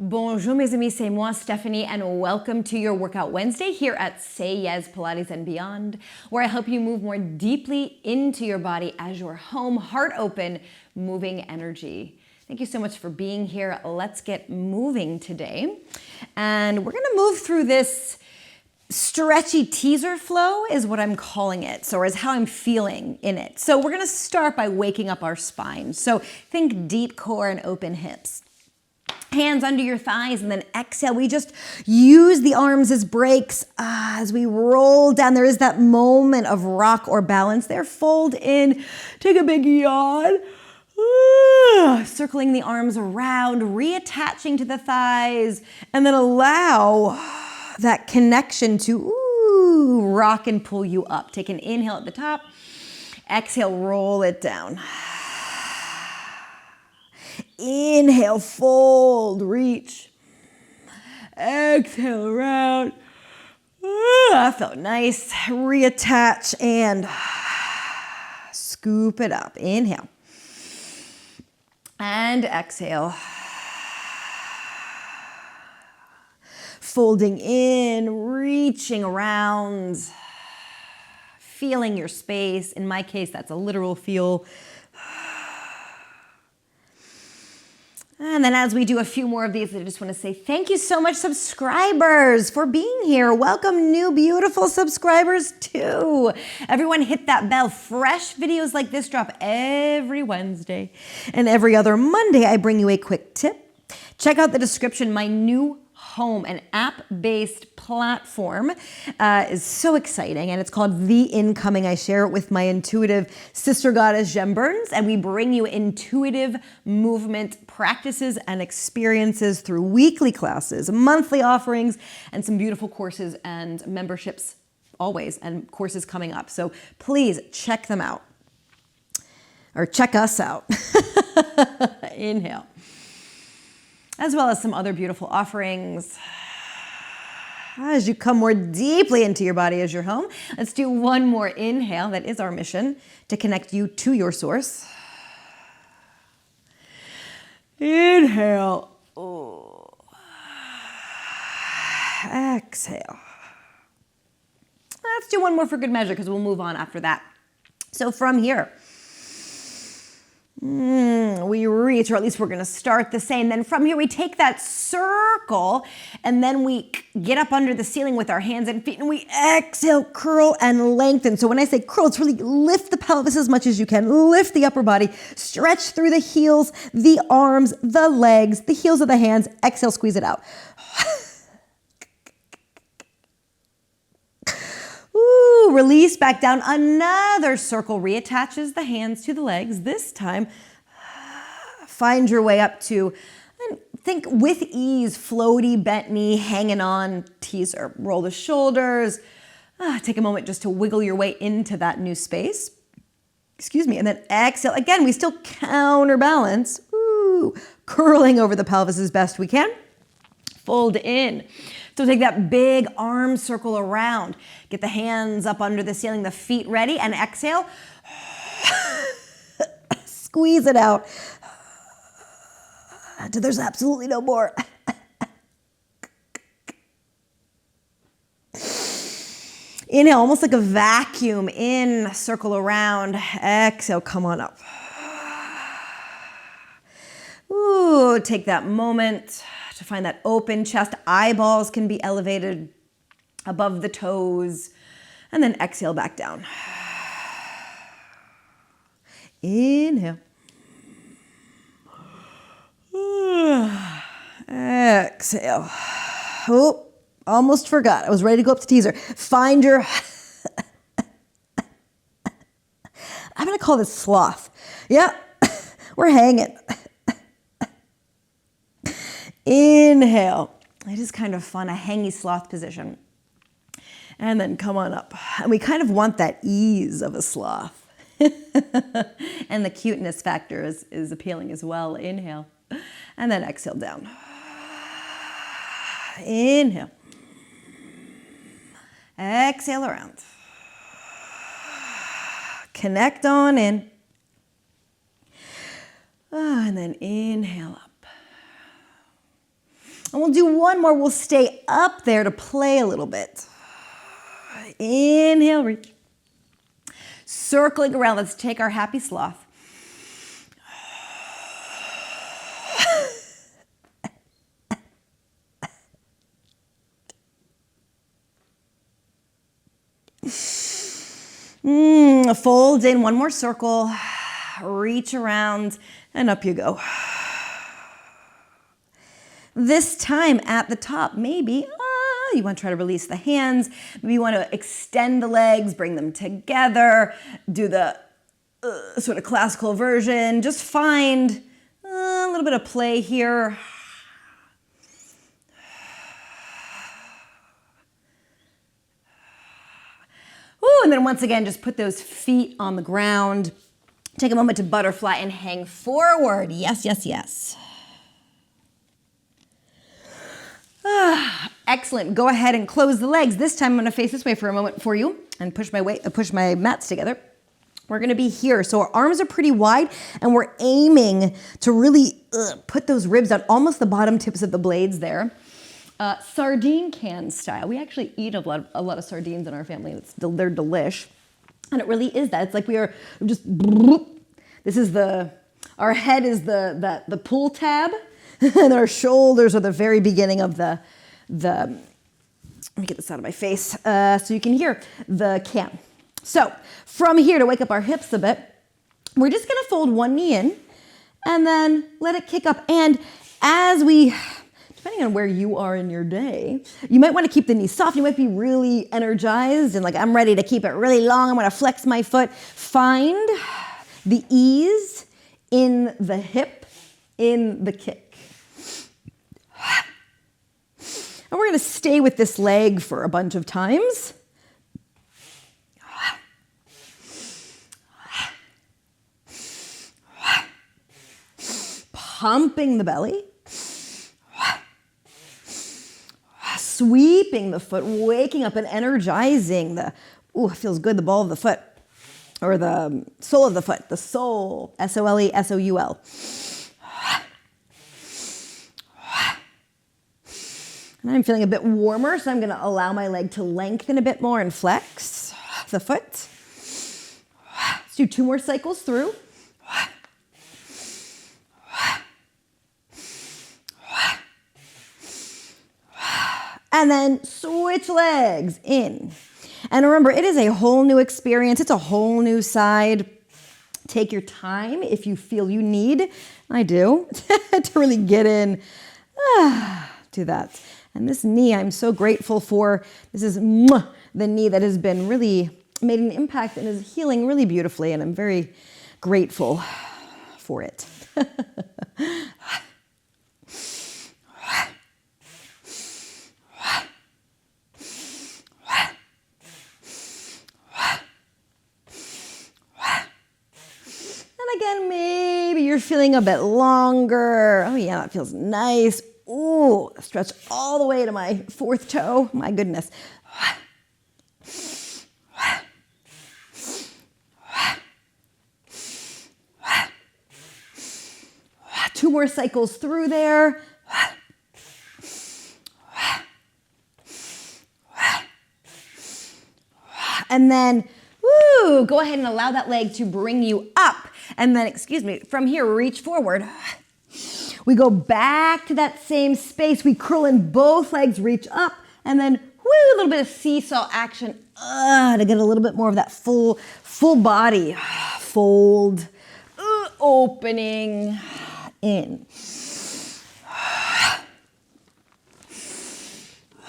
Bonjour mes amis, c'est moi Stephanie and welcome to your Workout Wednesday here at Sayezz Pilates and Beyond, where I help you move more deeply into your body as your home, heart open, moving energy. Thank you so much for being here. Let's get moving today. And we're gonna move through this stretchy teaser flow is what I'm calling it, so is how I'm feeling in it. So we're gonna start by waking up our spine. So think deep core and open hips. Hands under your thighs and then exhale. We just use the arms as brakes as we roll down. There is that moment of rock or balance there. Fold in, take a big yawn. Circling the arms around, reattaching to the thighs, and then allow that connection to rock and pull you up. Take an inhale at the top. Exhale, roll it down. Inhale, fold, reach. Exhale, around. That felt nice. Reattach and scoop it up. Inhale. And exhale. Folding in, reaching around. Feeling your space. In my case, that's a literal feel. And then as we do a few more of these, I just want to say thank you so much, subscribers, for being here. Welcome new beautiful subscribers too. Everyone hit that bell. Fresh videos like this drop every Wednesday. And every other Monday, I bring you a quick tip. Check out the description. My new home, an app-based platform, is so exciting, and it's called The Incoming. I share it with my intuitive sister goddess, Jem Burns, and we bring you intuitive movement practices and experiences through weekly classes, monthly offerings, and some beautiful courses and memberships always, and courses coming up. So please check them out, or check us out. Inhale. As well as some other beautiful offerings. As you come more deeply into your body as your home, let's do one more inhale. That is our mission, to connect you to your source. Inhale. Oh. Exhale. Let's do one more for good measure because we'll move on after that. So from here, we reach, or at least we're going to start the same. Then from here, we take that circle and then we get up under the ceiling with our hands and feet and we exhale, curl and lengthen. So when I say curl, it's really lift the pelvis as much as you can, lift the upper body, stretch through the heels, the arms, the legs, the heels of the hands, exhale, squeeze it out. Ooh, release back down. Another circle reattaches the hands to the legs. This time, find your way up to, think with ease, floaty, bent knee, hanging on, teaser. Roll the shoulders. Take a moment just to wiggle your way into that new space. Excuse me. And then exhale. Again, we still counterbalance. Ooh, curling over the pelvis as best we can. Fold in. So take that big arm circle around. Get the hands up under the ceiling, the feet ready, and exhale. Squeeze it out until there's absolutely no more. Inhale, almost like a vacuum. In, circle around. Exhale, come on up. Ooh, take that moment to find that open chest. Eyeballs can be elevated above the toes. And then exhale back down. Inhale. Exhale. Oh, almost forgot. I was ready to go up to teaser. Find your... I'm going to call this sloth. Yeah, we're hanging. Inhale. It is kind of fun, a hangy sloth position. And then come on up. And we kind of want that ease of a sloth. And the cuteness factor is appealing as well. Inhale. And then exhale down. Inhale. Exhale around. Connect on in. And then inhale up. And we'll do one more. We'll stay up there to play a little bit. Inhale, reach. Circling around. Let's take our happy sloth. Fold in, one more circle. Reach around and up you go. This time at the top, maybe you want to try to release the hands. Maybe you want to extend the legs, bring them together, do the sort of classical version. Just find a little bit of play here. Ooh, and then once again, just put those feet on the ground. Take a moment to butterfly and hang forward. Yes, yes, yes. Excellent. Go ahead and close the legs. This time I'm going to face this way for a moment for you and push my mats together. We're going to be here. So our arms are pretty wide and we're aiming to really put those ribs on almost the bottom tips of the blades there. Sardine can style. We actually eat a lot of sardines in our family. They're delish. And it really is that. It's like we are just, this is our head is the pull tab and our shoulders are the very beginning of the let me get this out of my face so you can hear the can. So from here, to wake up our hips a bit, we're just gonna fold one knee in and then let it kick up. And as we, depending on where you are in your day, you might want to keep the knees soft. You might be really energized and like, I'm ready to keep it really long. I'm going to flex my foot. Find the ease in the hip, in the kick. And we're going to stay with this leg for a bunch of times. Pumping the belly. Sweeping the foot, waking up and energizing the, ooh, it feels good, the ball of the foot, or the sole of the foot, the sole, S-O-L-E, S-O-U-L. And I'm feeling a bit warmer, so I'm going to allow my leg to lengthen a bit more and flex the foot. Let's do 2 more cycles through. And then switch legs in. And remember, it is a whole new experience. It's a whole new side. Take your time if you feel you need, I do, to really get in to that. And this knee, I'm so grateful for. This is the knee that has been really made an impact and is healing really beautifully. And I'm very grateful for it. Again, maybe you're feeling a bit longer. Oh yeah, that feels nice. Ooh, stretch all the way to my 4th toe. My goodness. 2 more cycles through there. And then, woo, go ahead and allow that leg to bring you up. And then, from here, reach forward. We go back to that same space. We curl in both legs, reach up, and then, woo, a little bit of seesaw action to get a little bit more of that full body. Fold, opening, in.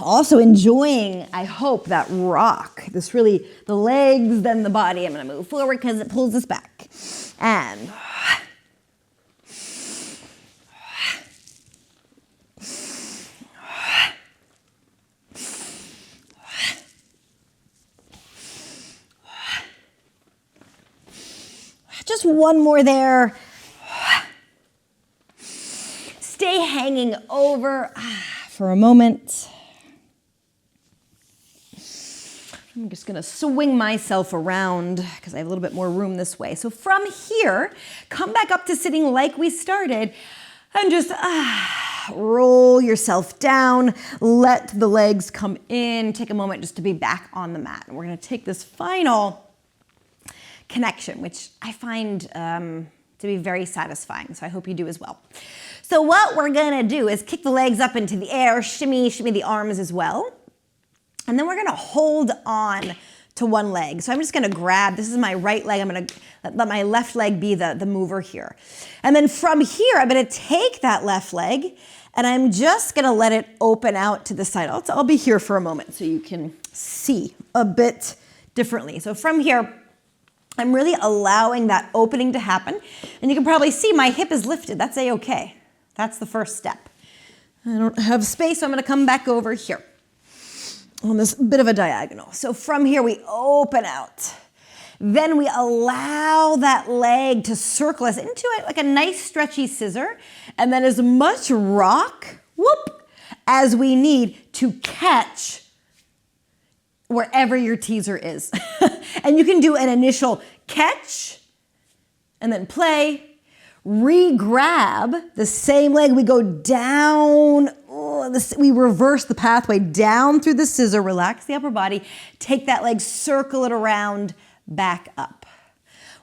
Also enjoying, I hope, that rock. This really, the legs, then the body. I'm going to move forward because it pulls us back. And just one more there. Stay hanging over for a moment. I'm just going to swing myself around because I have a little bit more room this way. So from here, come back up to sitting like we started and just Roll yourself down. Let the legs come in. Take a moment just to be back on the mat. And we're going to take this final connection, which I find to be very satisfying. So I hope you do as well. So what we're going to do is kick the legs up into the air, shimmy the arms as well. And then we're going to hold on to one leg. So I'm just going to grab, this is my right leg. I'm going to let my left leg be the mover here. And then from here, I'm going to take that left leg and I'm just going to let it open out to the side. I'll be here for a moment so you can see a bit differently. So from here, I'm really allowing that opening to happen. And you can probably see my hip is lifted. That's a-okay. That's the first step. I don't have space, so I'm going to come back over here on this bit of a diagonal. So from here, we open out. Then we allow that leg to circle us into it like a nice stretchy scissor. And then as much rock, whoop, as we need to catch wherever your teaser is. And you can do an initial catch and then play, re-grab the same leg. We go down, we reverse the pathway down through the scissor, relax the upper body, take that leg, circle it around, back up.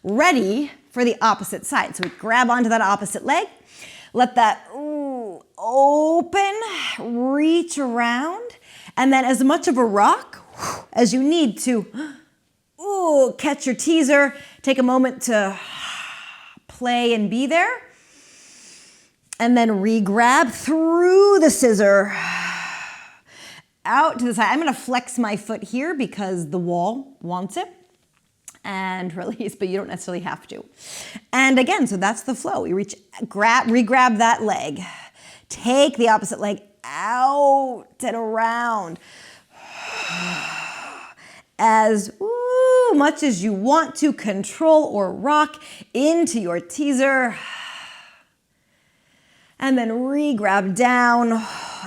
Ready for the opposite side. So we grab onto that opposite leg, let that open, reach around, and then as much of a rock as you need to catch your teaser, take a moment to play and be there, and then re-grab through the scissor out to the side. I'm going to flex my foot here because the wall wants it, and release, but you don't necessarily have to. And again, so that's the flow. We reach, re-grab that leg, take the opposite leg out and around as much as you want to control or rock into your teaser. And then re-grab down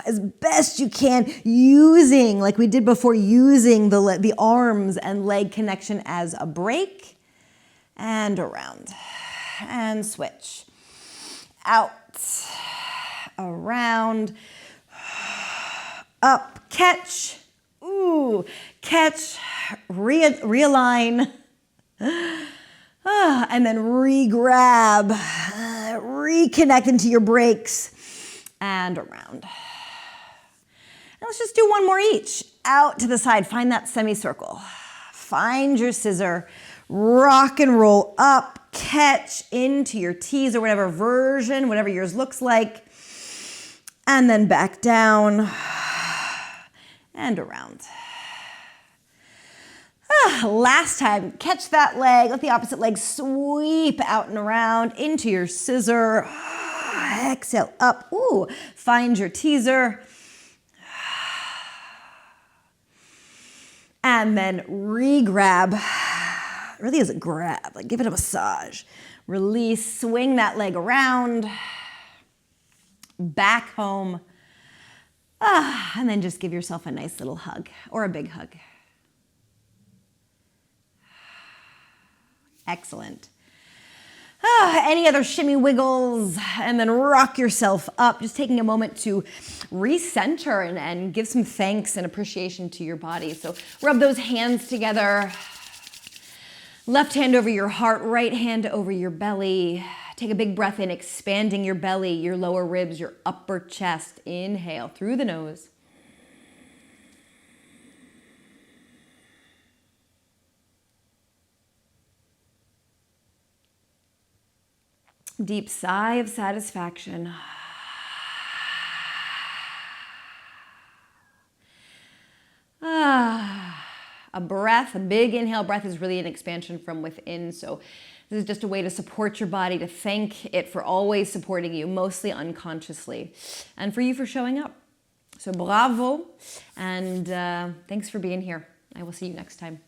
as best you can, using, like we did before, using the arms and leg connection as a break. And around. And switch. Out. Around. Up. Catch. Catch. Realign. And then re-grab, reconnect into your brakes, and around. And let's just do one more each. Out to the side, find that semicircle. Find your scissor, rock and roll up, catch into your teaser, whatever version, whatever yours looks like, and then back down and around. Last time, catch that leg, let the opposite leg sweep out and around into your scissor. Exhale up, find your teaser. And then re-grab, really is a grab, like give it a massage. Release, swing that leg around, back home. And then just give yourself a nice little hug or a big hug. Excellent. Any other shimmy wiggles, and then rock yourself up, just taking a moment to recenter and give some thanks and appreciation to your body. So rub those hands together. Left hand over your heart, right hand over your belly. Take a big breath in, expanding your belly, your lower ribs, your upper chest. Inhale through the nose. Deep sigh of satisfaction. A breath, a big inhale breath is really an expansion from within. So this is just a way to support your body, to thank it for always supporting you, mostly unconsciously, and for you for showing up. So bravo, and thanks for being here. I will see you next time.